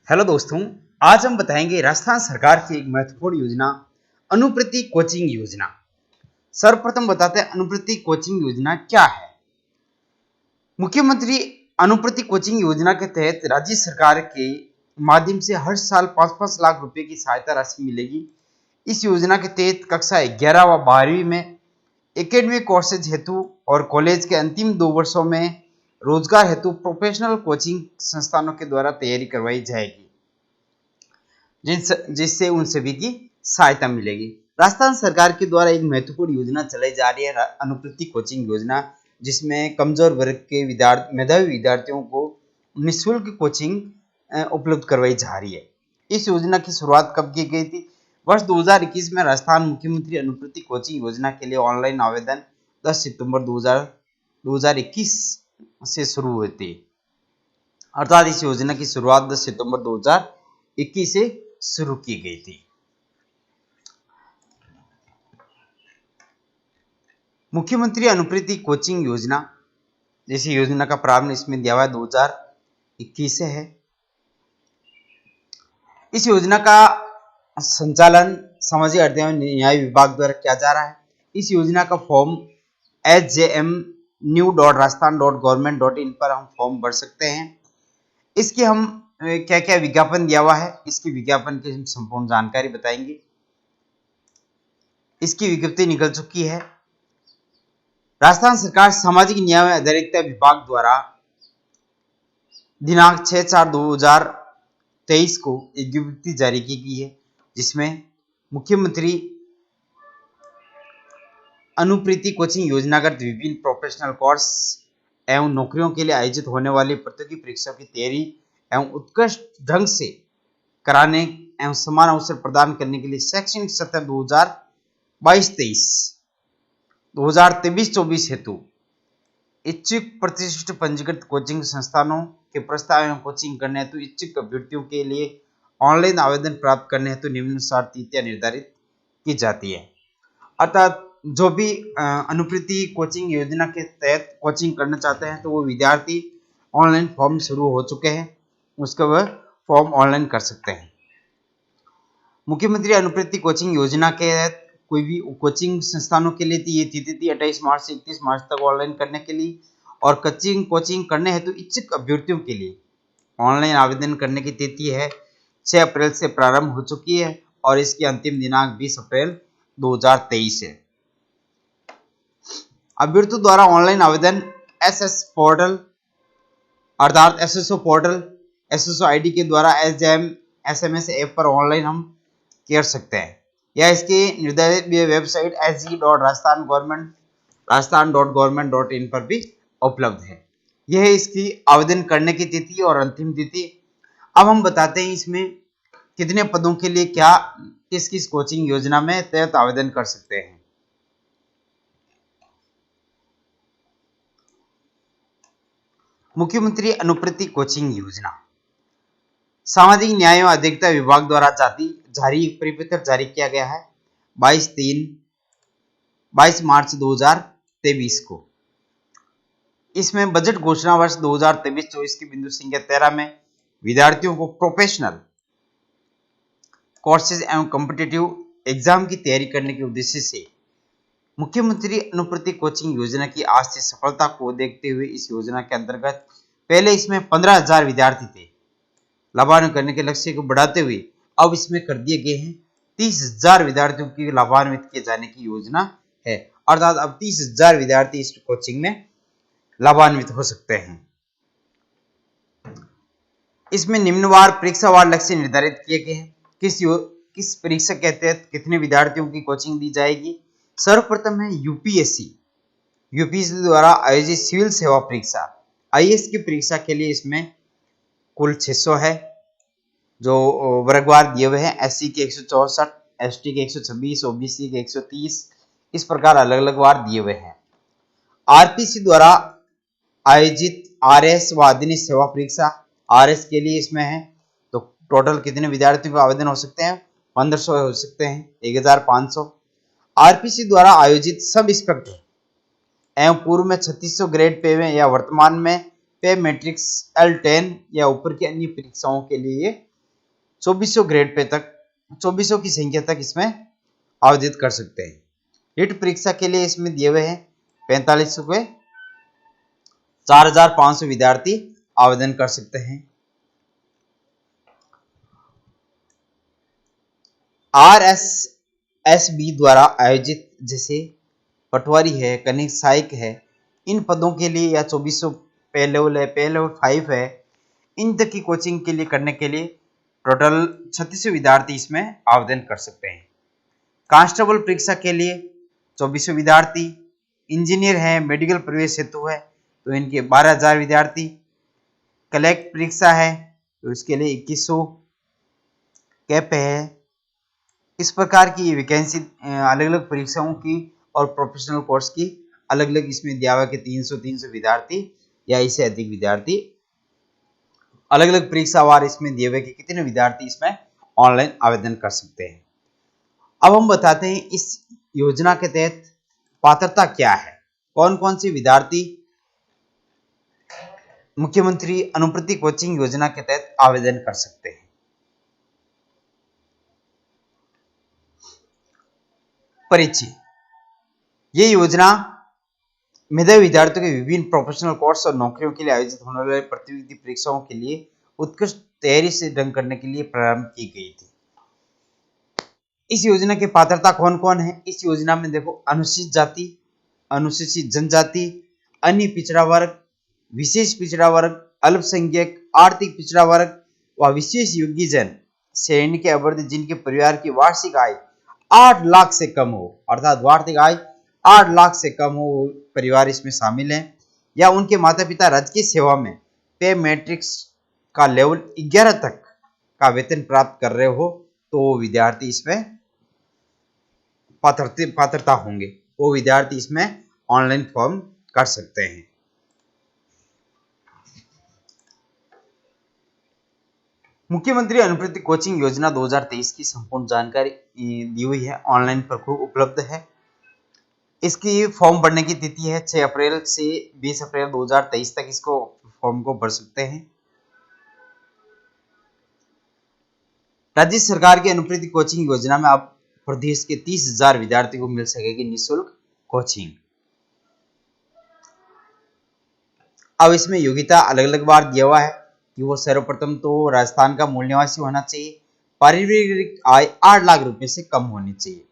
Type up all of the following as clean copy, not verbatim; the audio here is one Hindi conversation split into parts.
हेलो दोस्तों, आज हम बताएंगे राजस्थान सरकार की एक महत्वपूर्ण योजना अनुप्रति कोचिंग योजना। सर्वप्रथम बताते हैं अनुप्रति कोचिंग योजना क्या है। मुख्यमंत्री अनुप्रति कोचिंग योजना के तहत राज्य सरकार के माध्यम से हर साल 5-5 लाख रुपए की सहायता राशि मिलेगी। इस योजना के तहत कक्षा 11 व 12वीं में एकेडमिक कोर्सेज हेतु और कॉलेज के अंतिम 2 वर्षों में रोजगार हेतु प्रोफेशनल कोचिंग संस्थानों के द्वारा तैयारी करवाई जाएगी, जिससे उन सभी की सहायता मिलेगी। राजस्थान सरकार के द्वारा एक महत्वपूर्ण योजना चलाई जा रही है अनुप्रति कोचिंग योजना, जिसमें कमजोर वर्ग के मेधावी विद्यार्थियों को निःशुल्क कोचिंग उपलब्ध करवाई जा रही है। इस योजना की शुरुआत कब की गई थी? वर्ष 2021 में राजस्थान मुख्यमंत्री अनुप्रति कोचिंग योजना के लिए ऑनलाइन आवेदन 10 सितंबर 2021 से शुरू हुए थे। अर्थात इस योजना की शुरुआत 10 सितंबर 2021 से शुरू की गई थी। मुख्यमंत्री अनुप्रति कोचिंग योजना जैसी योजना का प्रारंभ इसमें दिया हुआ है 2021 से है। इस योजना का संचालन सामाजिक अर्थ एवं न्याय विभाग द्वारा किया जा रहा है। इस योजना का फॉर्म sjmnew.rajasthan.government.in पर हम फॉर्म भर सकते हैं। इसके हम क्या क्या विज्ञापन दिया हुआ है, इसकी विज्ञापन की संपूर्ण जानकारी बताएंगे। इसकी विज्ञप्ति निकल चुकी है। राजस्थान सरकार सामाजिक न्याय एवं अधिकारिता विभाग द्वारा दिनांक 6/4/2023 को एक विज्ञप्ति जारी की गई है, जिसमें मुख्यमंत्री अनुप्रति कोचिंग योजनागत विभिन्न प्रोफेशनल कोर्स एवं नौकरियों के लिए आयोजित होने वाली प्रतियोगी परीक्षाओं की तैयारी एवं उत्कृष्ट ढंग से कराने एवं समान अवसर प्रदान करने के लिए शैक्षणिक सत्र 2023-24 हेतु इच्छुक प्रतिष्ठित पंजीकृत कोचिंग संस्थानों के प्रस्ताव एवं कोचिंग करने हेतु इच्छुक अभ्यर्थियों के लिए ऑनलाइन आवेदन प्राप्त करने हेतु निम्नानुसार तिथियां निर्धारित की जाती है। अर्थात जो भी अनुप्रति कोचिंग योजना के तहत कोचिंग करना चाहते हैं तो वो विद्यार्थी ऑनलाइन फॉर्म शुरू हो चुके हैं, उसका वह फॉर्म ऑनलाइन कर सकते हैं। मुख्यमंत्री अनुप्रति कोचिंग योजना के तहत कोई भी कोचिंग संस्थानों के लिए ये तिथि थी 28 मार्च से 31 मार्च तक ऑनलाइन करने के लिए, और कोचिंग करने हेतु इच्छुक अभ्यर्थियों के लिए ऑनलाइन आवेदन करने की तिथि है 6 अप्रैल से प्रारंभ हो चुकी है और इसकी अंतिम दिनांक 20 अप्रैल 2023 है। अभ्यर्थियों द्वारा ऑनलाइन आवेदन एसएस पोर्टल अर्थात एसएसओ पोर्टल एसएसओ आईडी के द्वारा एसएमएस ऐप पर ऑनलाइन हम कर सकते हैं, या इसकी निर्धारित वेबसाइट sg.rajasthan.government.in पर भी उपलब्ध है। यह है इसकी आवेदन करने की तिथि और अंतिम तिथि। अब हम बताते हैं इसमें कितने पदों के लिए क्या किस किस कोचिंग योजना में तहत आवेदन कर सकते हैं। मुख्यमंत्री अनुप्रति कोचिंग योजना सामाजिक न्याय एवं अधिकारिता विभाग द्वारा जारी एक परिपत्र जारी किया गया है 22 मार्च 2023 को। इसमें बजट घोषणा वर्ष 2023-24 की बिंदु संख्या 13 में विद्यार्थियों को प्रोफेशनल कोर्सेज एवं कॉम्पिटिटिव एग्जाम की तैयारी करने के उद्देश्य से मुख्यमंत्री अनुप्रति कोचिंग योजना की आज से सफलता को देखते हुए इस योजना के अंतर्गत पहले इसमें 15,000 विद्यार्थी थे। लाभान्वित करने के लक्ष्य को बढ़ाते हुए अब इसमें कर दिए गए हैं 30,000 विद्यार्थियों की लाभान्वित किए जाने की योजना है। अर्थात अब 30,000 विद्यार्थी इस कोचिंग में लाभान्वित हो सकते हैं। इसमें निम्नवार परीक्षावार लक्ष्य निर्धारित किए गए हैं। किस परीक्षा के तहत कितने विद्यार्थियों की कोचिंग दी जाएगी। सर्वप्रथम है यूपीएससी द्वारा आयोजित सिविल सेवा परीक्षा आईएएस की परीक्षा के लिए इसमें कुल 600 है जो वर्गवार दिए हुए हैं। एससी के 164, एसटी के 126, ओबीसी के 130, इस प्रकार अलग अलग वार दिए हुए हैं। आरपीसी द्वारा आयोजित आरएस व आधुनिक सेवा परीक्षा आरएस के लिए इसमें है तो टोटल कितने विद्यार्थियों को आवेदन हो सकते हैं 1500 हो सकते हैं 1500। आरपीसी द्वारा आयोजित सब इंस्पेक्टर एवं पूर्व में 3600 ग्रेड पे में या वर्तमान में पे मैट्रिक्स L10 या ऊपर की अन्य परीक्षाओं के लिए 2400 ग्रेड पे तक 2400 की संख्या तक इसमें आवेदित कर सकते हैं। नीट परीक्षा के लिए इसमें दिए हुए हैं 45 रुपये, 4500 विद्यार्थी आवेदन कर सकते हैं। RSSB द्वारा आयोजित जैसे पटवारी है, कनिक सहायक है, इन पदों के लिए या 2400 पे लेवल है, पे लेवल 5 है, इन तक की कोचिंग के लिए करने के लिए टोटल 3600 विद्यार्थी इसमें आवेदन कर सकते हैं। कांस्टेबल परीक्षा के लिए 2400 विद्यार्थी, इंजीनियर है, मेडिकल प्रवेश हेतु है तो इनके 12000 विद्यार्थी, कलेक्ट परीक्षा है तो इसके लिए 2100 कैप है। इस प्रकार की वैकेंसी अलग अलग परीक्षाओं की और प्रोफेशनल कोर्स की अलग अलग इसमें दिया हुआ कि 300 विद्यार्थी या इससे अधिक विद्यार्थी, अलग अलग परीक्षावार इसमें दिए हुए कि कितने विद्यार्थी इसमें ऑनलाइन आवेदन कर सकते हैं। अब हम बताते हैं इस योजना के तहत पात्रता क्या है, कौन कौन से विद्यार्थी मुख्यमंत्री अनुप्रति कोचिंग योजना के तहत आवेदन कर सकते हैं। परिचय, ये योजना मेधावी विद्यार्थियों के विभिन्न प्रोफेशनल कोर्स और नौकरियों के लिए आयोजित होने वाले प्रतियोगी परीक्षाओं के लिए उत्कृष्ट तैयारी से ढंग करने के लिए प्रारंभ की गई थी। इस योजना की पात्रता कौन कौन है? इस योजना में देखो, अनुसूचित जाति, अनुसूचित जनजाति, अन्य पिछड़ा वर्ग, विशेष पिछड़ा वर्ग, अल्पसंख्यक, आर्थिक पिछड़ा वर्ग व विशेष योग्यजन श्रेणी के अभ्यर्थी जिनके परिवार की वार्षिक आय 8 लाख से कम हो, अर्थात वार्षिक आय 8 लाख से कम हो, परिवार इसमें शामिल हैं, या उनके माता पिता राजकीय सेवा में पे मैट्रिक्स का लेवल 11 तक का वेतन प्राप्त कर रहे हो तो विद्यार्थी इसमें पात्रता होंगे, वो विद्यार्थी इसमें ऑनलाइन फॉर्म कर सकते हैं। मुख्यमंत्री अनुप्रति कोचिंग योजना 2023 की संपूर्ण जानकारी दी हुई है, ऑनलाइन पर खूब उपलब्ध है। इसकी फॉर्म भरने की तिथि है 6 अप्रैल से 20 अप्रैल 2023 तक इसको फॉर्म को भर सकते हैं। राज्य सरकार की अनुप्रति कोचिंग योजना में अब प्रदेश के 30,000 विद्यार्थियों को मिल सकेगी निःशुल्क कोचिंग। अब इसमें योग्यता अलग अलग बार दिया हुआ है कि वो सर्वप्रथम तो राजस्थान का मूल निवासी होना चाहिए, पारिवारिक आय 8 लाख रुपए से कम होनी चाहिए,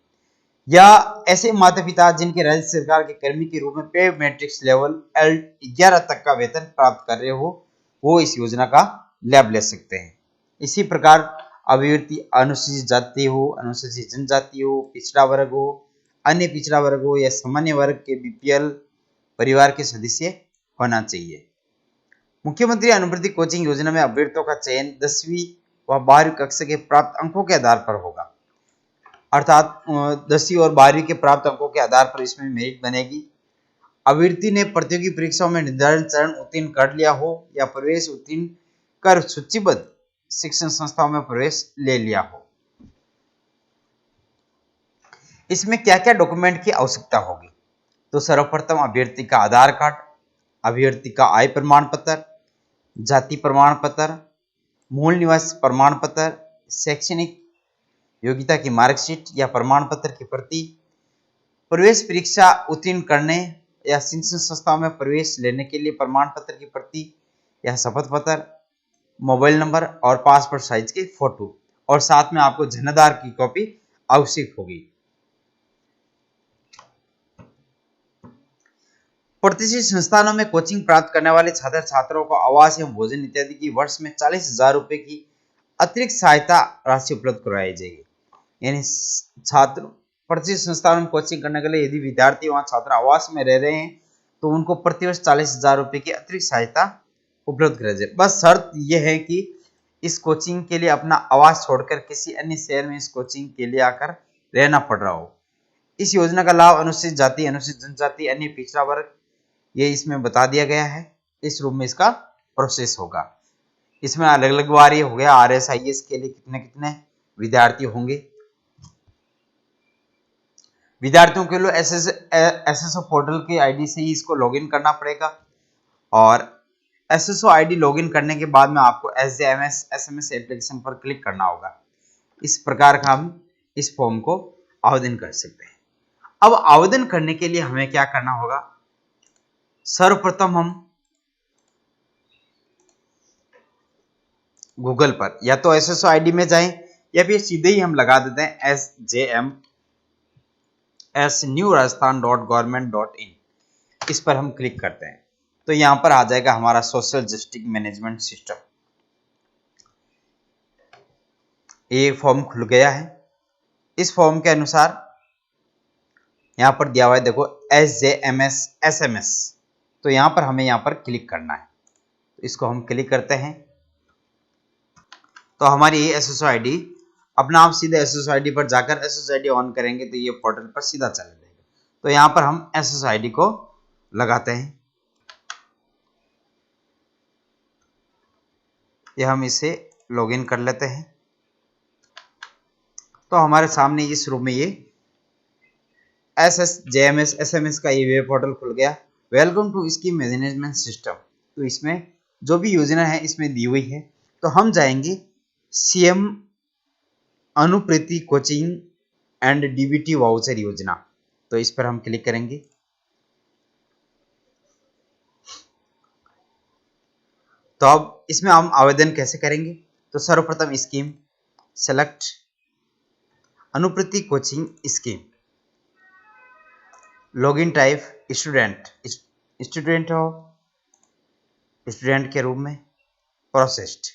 या ऐसे माता पिता जिनके राज्य सरकार के कर्मी के रूप में पे मैट्रिक्स लेवल L11 तक का वेतन प्राप्त कर रहे हो, वो इस योजना का लाभ ले सकते हैं। इसी प्रकार अभ्यर्थी अनुसूचित जाति हो, अनुसूचित जनजाति हो, पिछड़ा वर्ग हो, अन्य पिछड़ा वर्ग हो या सामान्य वर्ग के BPL परिवार के सदस्य होना चाहिए। मुख्यमंत्री अनुप्रति कोचिंग योजना में अभ्यर्थियों का चयन 10वीं व 12वीं कक्षा के प्राप्त अंकों के आधार पर होगा, अर्थात 10वीं और 12वीं के प्राप्त अंकों के आधार पर इसमें मेरिट बनेगी। अभ्यर्थी ने प्रतियोगी परीक्षाओं में निर्धारित चरण उत्तीर्ण कर लिया हो या प्रवेश उत्तीर्ण कर सूचीबद्ध शिक्षण संस्थाओं में प्रवेश ले लिया हो। इसमें क्या क्या डॉक्यूमेंट की आवश्यकता होगी? तो सर्वप्रथम अभ्यर्थी का आधार कार्ड, अभ्यर्थी का आय प्रमाण पत्र, जाति प्रमाण पत्र, मूल निवास प्रमाण पत्र, शैक्षणिक योग्यता की मार्कशीट या प्रमाण पत्र की प्रति, प्रवेश परीक्षा उत्तीर्ण करने या शिक्षण संस्थाओं में प्रवेश लेने के लिए प्रमाण पत्र की प्रति या शपथ पत्र, मोबाइल नंबर और पासपोर्ट साइज की फोटो, और साथ में आपको जन्मदिन की कॉपी आवश्यक होगी। प्रतिष्ठित संस्थानों में कोचिंग प्राप्त करने वाले छात्र छात्राओं को आवास एवं भोजन इत्यादि की वर्ष में 40,000 रुपए की अतिरिक्त सहायता राशि उपलब्ध करवाई जाएगी। यानी छात्र प्रतिष्ठित संस्थानों में कोचिंग करने के लिए यदि विद्यार्थी वहां छात्र आवास में रह रहे हैं तो उनको प्रतिवर्ष 40,000 रुपए की अतिरिक्त सहायता उपलब्ध कराई जाए। बस शर्त यह है कि इस कोचिंग के लिए अपना आवास छोड़कर किसी अन्य शहर में इस कोचिंग के लिए आकर रहना पड़ रहा हो। इस योजना का लाभ अनुसूचित जाति, अनुसूचित जनजाति, अन्य पिछड़ा वर्ग, ये इसमें बता दिया गया है। इस रूप में इसका प्रोसेस होगा। इसमें अलग अलग बार ये हो गया RSIS के लिए कितने कितने विद्यार्थी होंगे। विद्यार्थियों के लिए SSO पोर्टल के ID से ही इसको लॉगिन करना पड़ेगा और SSO ID लॉगिन करने के बाद में आपको SJMS SMS एप्लीकेशन पर क्लिक करना होगा। इस प्रकार का हम इस फॉर्म को आवेदन कर सकते हैं। अब आवेदन करने के लिए हमें क्या करना होगा, सर्वप्रथम हम गूगल पर या तो SSO ID में जाएं या फिर सीधे ही हम लगा देते हैं sjms.newrajasthan.government.in, इस पर हम क्लिक करते हैं तो यहां पर आ जाएगा हमारा सोशल जस्टिस मैनेजमेंट सिस्टम। ये फॉर्म खुल गया है। इस फॉर्म के अनुसार यहां पर दिया हुआ है देखो SJMS SMS, तो यहां पर हमें यहां पर क्लिक करना है। तो इसको हम क्लिक करते हैं तो हमारी ये SSO ID, अपना आप सीधे SSO ID पर जाकर SSO ID ऑन करेंगे तो ये पोर्टल पर सीधा चला जाएगा। तो यहाँ पर हम SSO ID को लगाते हैं, ये हम इसे लॉगिन कर लेते हैं। तो हमारे सामने इस रूम में ये SSJMS SMS का ये वेब पोर्टल खुल गया। Welcome to scheme management system, तो इसमें जो भी योजना है इसमें दी हुई है। तो हम जाएंगे CM Anupriti coaching and DBT voucher योजना, तो इस पर हम क्लिक करेंगे। तो अब इसमें हम आवेदन कैसे करेंगे, तो सर्वप्रथम scheme select Anupriti coaching scheme, login type student हो, स्टूडेंट के रूप में प्रोसेस्ड।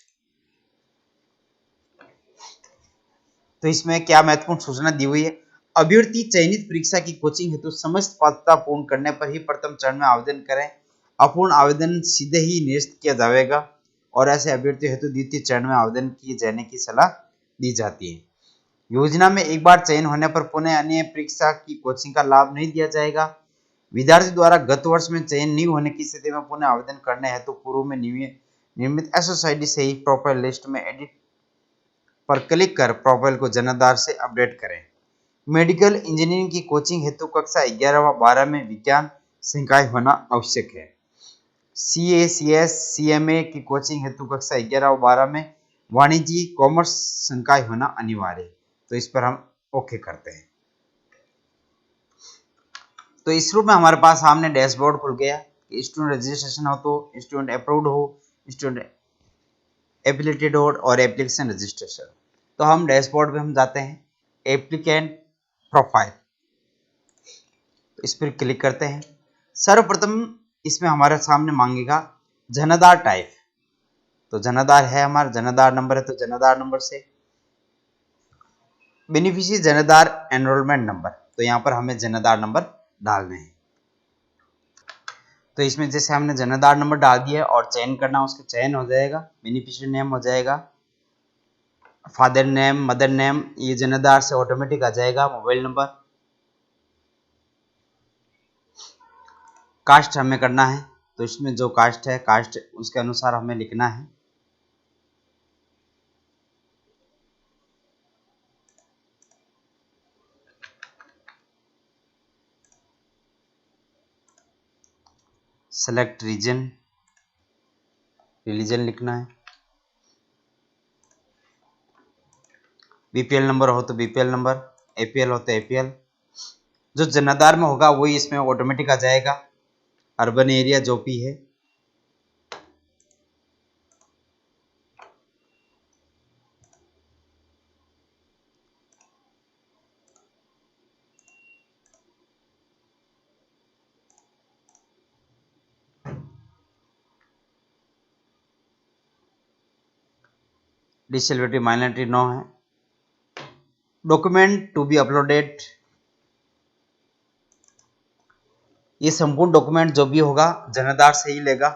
तो इसमें क्या महत्वपूर्ण सूचना दी हुई है, अभ्यर्थी चयनित परीक्षा की कोचिंग हेतु समस्त पात्रता पूर्ण करने पर ही प्रथम चरण में आवेदन करें। अपूर्ण आवेदन सीधे ही निरस्त किया जाएगा और ऐसे अभ्यर्थी हेतु द्वितीय चरण में आवेदन किए जाने की सलाह दी जाती है। योजना में एक बार चयन होने पर पुनः अन्य परीक्षा की कोचिंग का लाभ नहीं दिया जाएगा। विद्यार्थी द्वारा गत वर्ष में चयन नहीं होने की स्थिति में पुनः आवेदन करने हेतु पूर्व में निर्मित SSO ID से ही प्रोफाइल लिस्ट में एडिट पर क्लिक कर प्रोफाइल को जनाधार से अपडेट करें। मेडिकल इंजीनियरिंग की कोचिंग हेतु कक्षा 11 व 12 में विज्ञान संकाय होना आवश्यक है। CA CS CMA की कोचिंग हेतु कक्षा 11 व 12 में वाणिज्य कॉमर्स संकाय होना अनिवार्य है। तो इस पर हम ओके करते हैं। तो इस रूप में हमारे पास सामने डैशबोर्ड खुल गया। स्टूडेंट रजिस्ट्रेशन हो तो स्टूडेंट अप्रूव्ड हो, स्टूडेंट एफिलिएटेड हो और एप्लीकेशन रजिस्ट्रेशन। तो हम डैशबोर्ड में हम जाते हैं, एप्लीकेंट प्रोफाइल, तो इस पर क्लिक करते हैं। सर्वप्रथम इसमें हमारे सामने मांगेगा जनाधार टाइप, तो जनाधार है हमारा, जनाधार नंबर है तो जनाधार नंबर से। बेनिफिशियरी जनाधार एनरोलमेंट नंबर, तो यहाँ पर हमें जनाधार नंबर डालने हैं। तो इसमें जैसे हमने जनाधार नंबर डाल दिया और चयन करना, उसका चयन हो जाएगा। बेनिफिशियरी नेम हो जाएगा, फादर नेम, मदर नेम, ये जनाधार से ऑटोमेटिक आ जाएगा। मोबाइल नंबर, कास्ट हमें करना है, तो इसमें जो कास्ट है कास्ट उसके अनुसार हमें लिखना है। सेलेक्ट रीजन, रिलीजन लिखना है। BPL नंबर हो तो BPL नंबर, APL हो तो APL। जो जनाधार में होगा वही इसमें ऑटोमेटिक आ जाएगा। अर्बन एरिया जो भी है, डिसेबिलिटी माइनॉरिटी नो है। डॉक्यूमेंट टू बी अपलोडेड, ये संपूर्ण डॉक्यूमेंट जो भी होगा जनाधार से ही लेगा।